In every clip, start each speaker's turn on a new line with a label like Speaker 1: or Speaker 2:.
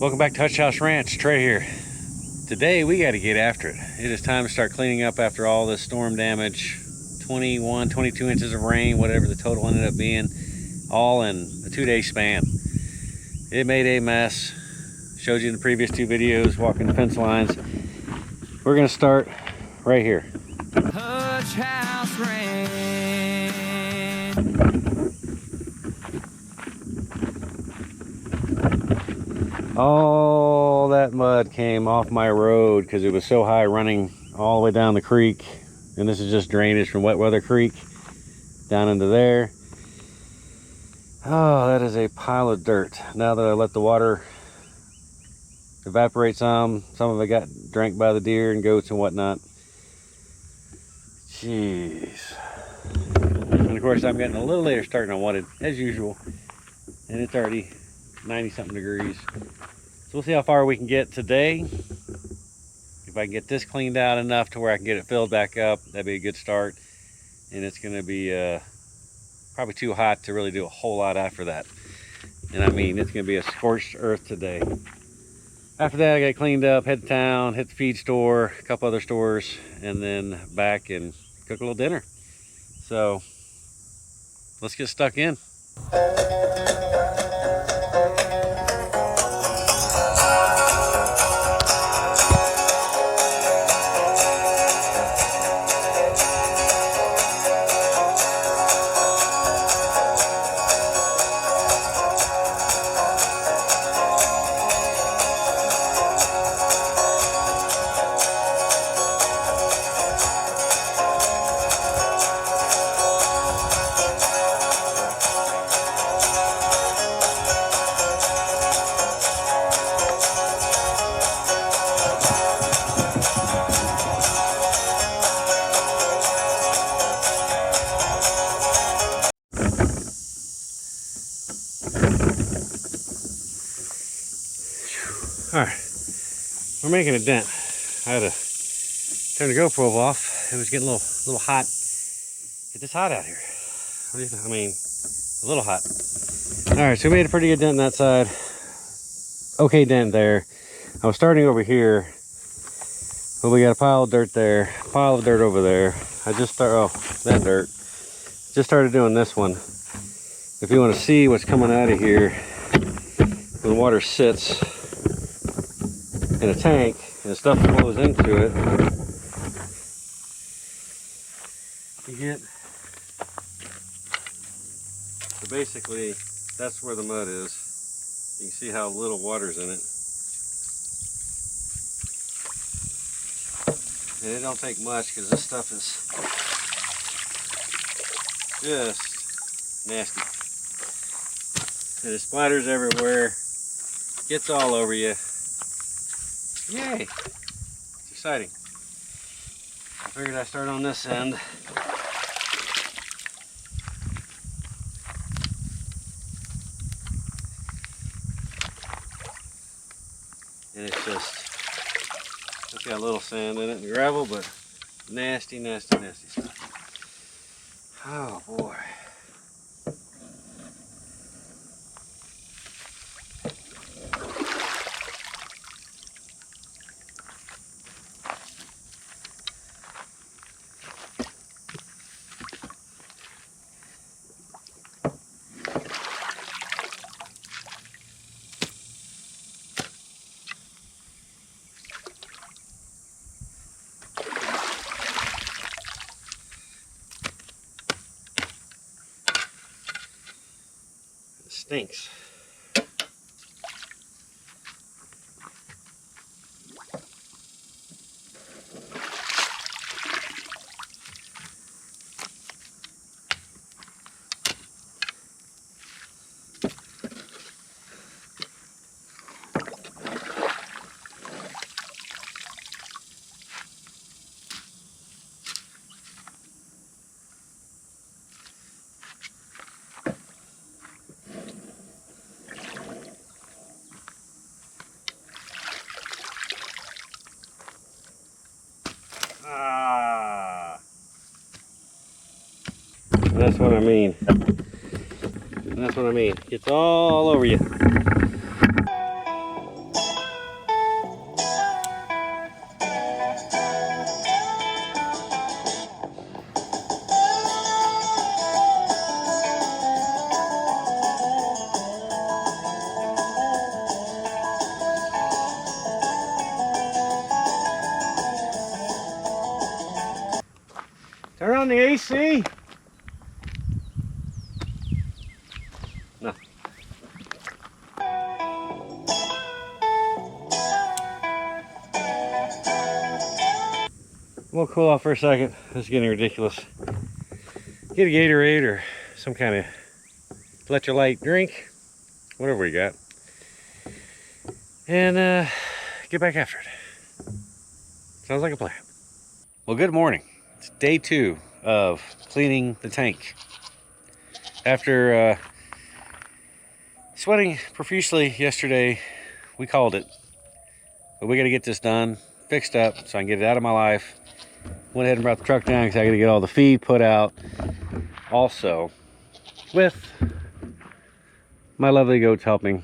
Speaker 1: Welcome back to Huch House Ranch. Trey here. Today we got to get after it. It is time to start cleaning up after all this storm damage. 21, 22 inches of rain, whatever the total ended up being, all in a 2-day span. It made a mess. Showed you in the previous two videos walking the fence lines. We're gonna start right here.
Speaker 2: Huch House Ranch.
Speaker 1: All that mud came off my road because it was so high running all the way down the creek. And this is just drainage from Wet Weather Creek down into there. Oh, that is a pile of dirt. Now that I let the water evaporate some of it got drank by the deer and goats and whatnot. Jeez. And of course I'm getting a little later start than I wanted, as usual. And it's already 90 something degrees. So we'll see how far we can get today. If I can get this cleaned out enough to where I can get it filled back up, that'd be a good start. And it's gonna be probably too hot to really do a whole lot after that. And I mean, it's gonna be a scorched earth today. After that, I got cleaned up, head to town, hit the feed store, a couple other stores, and then back and cook a little dinner. So let's get stuck in. All right, we're making a dent. I had to turn the GoPro off. It was getting a little hot. It's just hot out here. What do you think? I mean, a little hot. All right, so we made a pretty good dent on that side. Okay dent there. I was starting over here, but we got a pile of dirt there, pile of dirt over there. I just started, that dirt. Just started doing this one. If you want to see what's coming out of here, when the water sits in a tank and stuff flows into it, you get, so basically that's where the mud is. You can see how little water's in it, and it don't take much because this stuff is just nasty, and it splatters everywhere, gets all over you. Yay! It's exciting. I figured I'd start on this end. And it's just got a little sand in it and gravel, but nasty, nasty, nasty stuff. Oh boy. Stinks. That's what I mean. That's what I mean. It's all over you. Turn on the AC. No. We'll cool off for a second. This is getting ridiculous. Get a Gatorade or some kind of electrolyte drink, whatever we got, and get back after it. Sounds like a plan. Well, good morning. It's day 2 of cleaning the tank. After sweating profusely yesterday, we called it. But we got to get this done, fixed up, so I can get it out of my life. Went ahead and brought the truck down because I got to get all the feed put out. Also, with my lovely goats helping,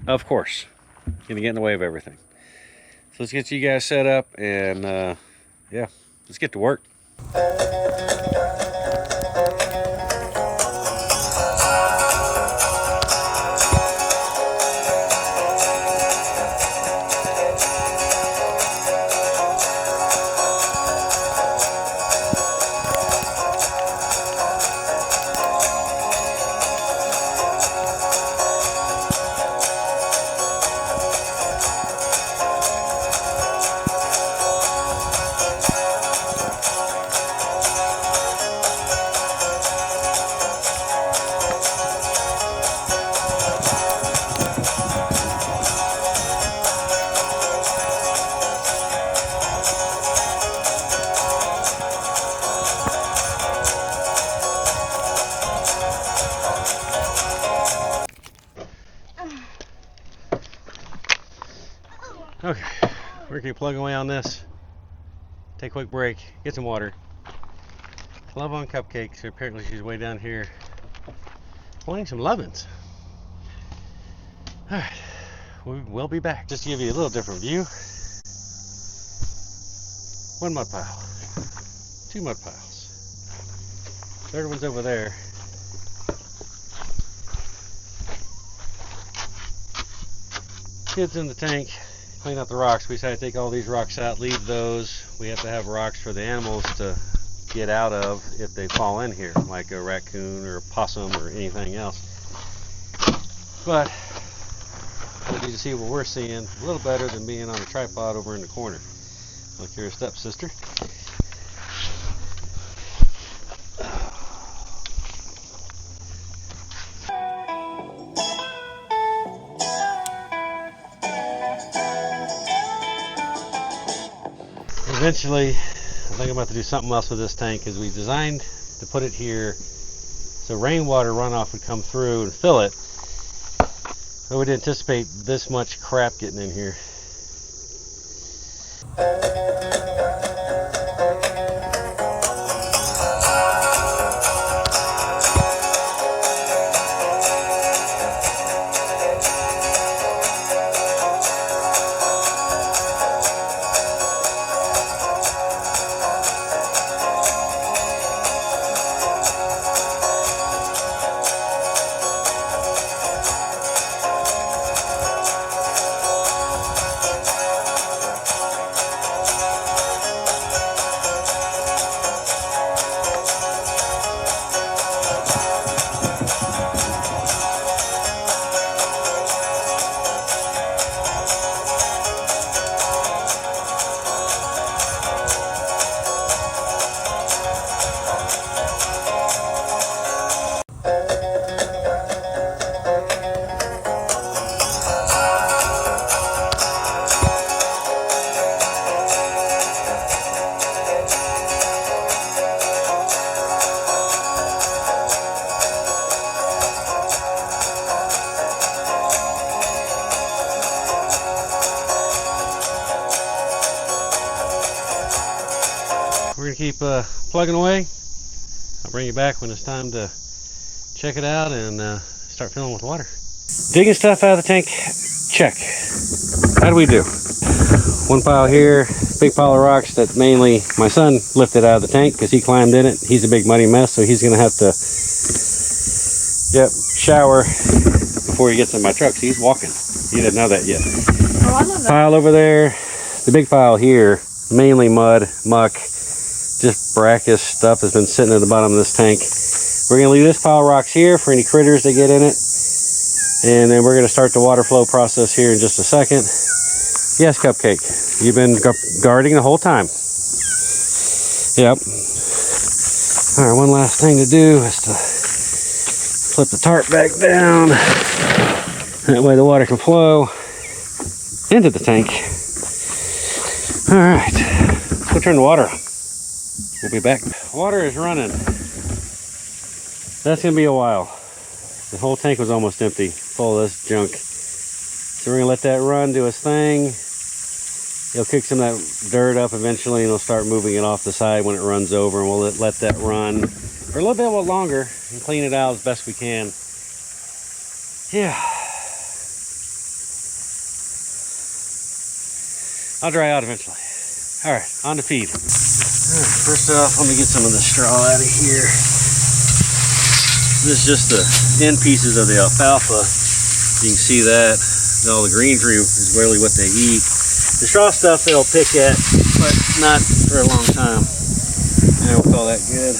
Speaker 1: of course. Gonna get in the way of everything. So let's get you guys set up and yeah, let's get to work. Okay, we're gonna plug away on this. Take a quick break, get some water. Love on cupcakes. Apparently she's way down here wanting some lovin's. Alright, we will be back. Just to give you a little different view. 1 mud pile. 2 mud piles. Third one's over there. Kids in the tank. Clean out the rocks. We decided to take all these rocks out, leave those. We have to have rocks for the animals to get out of if they fall in here, like a raccoon or a possum or anything else. But I want you to see what we're seeing a little better than being on a tripod over in the corner, like your stepsister. Eventually, I think I'm about to do something else with this tank, because we designed to put it here so rainwater runoff would come through and fill it. I would anticipate this much crap getting in here. We're going to keep plugging away. I'll bring you back when it's time to check it out and start filling with water. Digging stuff out of the tank, check. How do we do? 1 pile here, big pile of rocks that mainly my son lifted out of the tank because he climbed in it. He's a big muddy mess, so he's going to have to shower before he gets in my truck. So he's walking. He didn't know that yet. Oh, I love that. Pile over there, the big pile here, mainly mud, muck. just brackish stuff that's been sitting at the bottom of this tank. We're gonna leave this pile of rocks here for any critters that get in it. And then we're gonna start the water flow process here in just a second. Yes, Cupcake, you've been guarding the whole time. Yep. All right, one last thing to do is to flip the tarp back down. That way the water can flow into the tank. All right, let's go turn the water on. We'll be back. Water is running. That's gonna be a while. The whole tank was almost empty, full of this junk. So we're gonna let that run, do its thing. It'll kick some of that dirt up eventually, and it'll start moving it off the side when it runs over, and we'll let that run for a little bit longer and clean it out as best we can. Yeah. I'll dry out eventually. All right, on to feed. All right, first off, let me get some of the straw out of here. This is just the end pieces of the alfalfa. You can see that. All the green tree is really what they eat. The straw stuff they'll pick at, but not for a long time. And we'll call that good.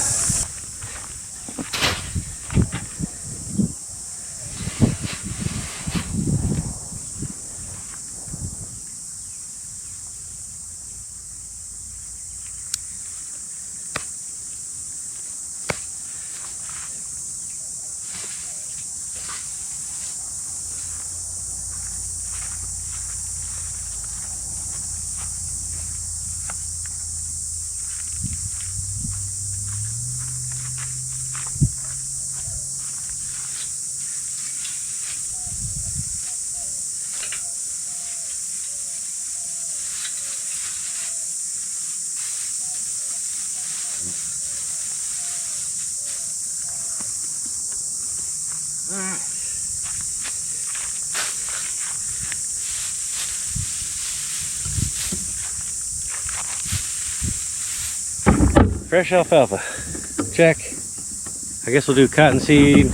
Speaker 1: Fresh alfalfa, check. I guess we'll do cottonseed.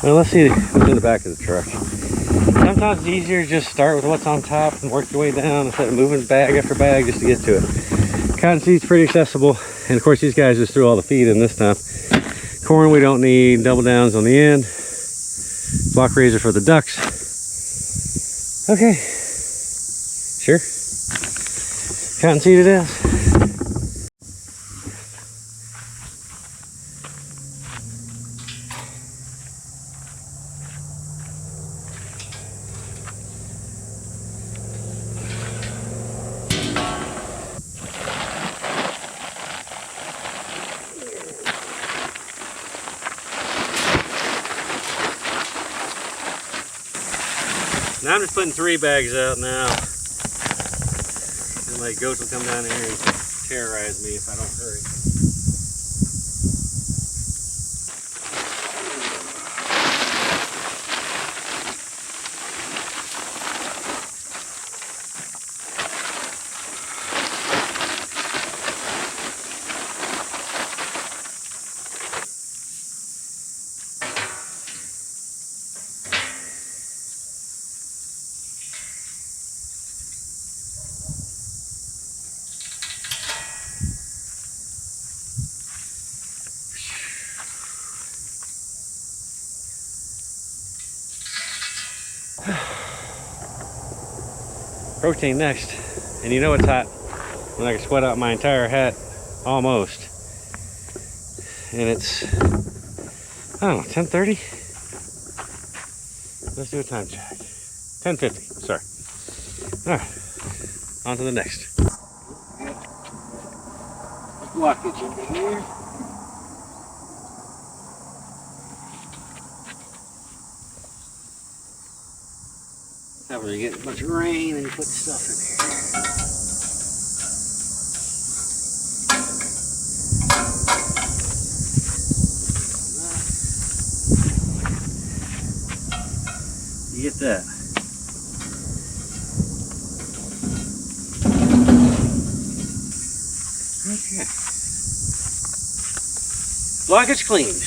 Speaker 1: Well, let's see what's in the back of the truck. Sometimes it's easier to just start with what's on top and work your way down instead of moving bag after bag just to get to it. Cottonseed's pretty accessible, and of course these guys just threw all the feed in this time. Corn we don't need, double downs on the end. Block razor for the ducks. Okay, sure. Cottonseed it is. Now I'm just putting 3 bags out now. And my goats will come down here and terrorize me if I don't hurry. Protein next, and you know it's hot when I can sweat out my entire hat, almost. And it's, I don't know, 10:30? Let's do a time check. 10:50, sorry. All right, on to the next. Blockage over here. That way you get a bunch of rain and you put stuff in here. You get that. Okay. Blockage cleaned.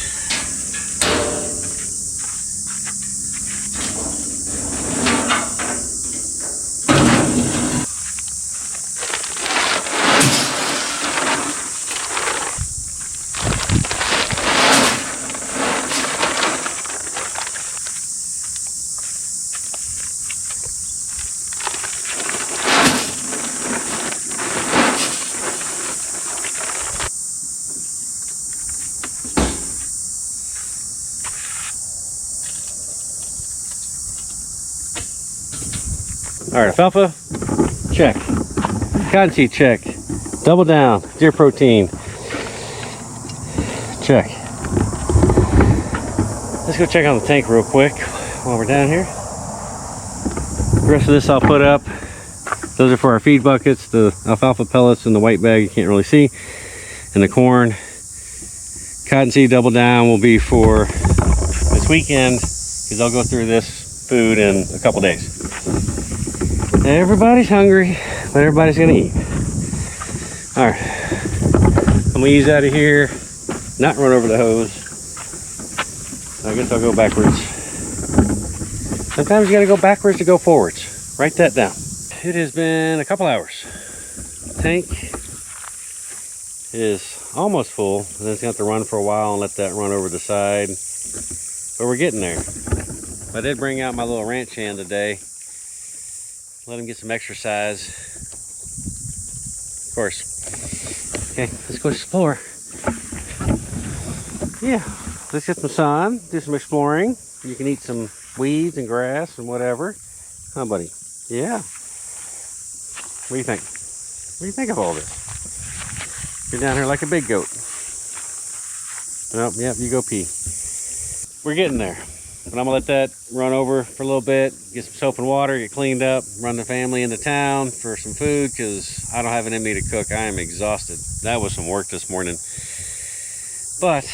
Speaker 1: All right, alfalfa, check. Cottonseed, check. Double down, deer protein, check. Let's go check on the tank real quick while we're down here. The rest of this I'll put up. Those are for our feed buckets, the alfalfa pellets in the white bag you can't really see, and the corn. Cottonseed double down will be for this weekend because I'll go through this food in a couple days. Everybody's hungry, but everybody's gonna eat. All right, I'm gonna ease out of here, not run over the hose. I guess I'll go backwards. Sometimes you gotta go backwards to go forwards. Write that down. It has been a couple hours. Tank is almost full, and then it's gonna have to run for a while and let that run over the side. But we're getting there. I did bring out my little ranch hand today. Let him get some exercise. Of course. Okay, let's go explore. Yeah, let's get some sun, do some exploring. You can eat some weeds and grass and whatever. Huh, buddy? Yeah. What do you think? What do you think of all this? You're down here like a big goat. Oh, yep, you go pee. We're getting there. But I'm gonna let that run over for a little bit, get some soap and water, get cleaned up, run the family into town for some food because I don't have it in me to cook. I am exhausted. That was some work this morning. But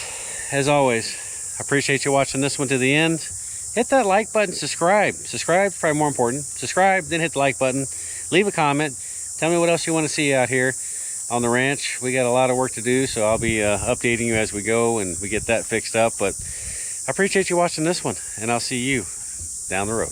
Speaker 1: as always, I appreciate you watching this one to the end. Hit that like button, subscribe. Subscribe is probably more important. Subscribe, then hit the like button. Leave a comment. Tell me what else you want to see out here on the ranch. We got a lot of work to do, so I'll be updating you as we go and we get that fixed up. But I appreciate you watching this one, and I'll see you down the road.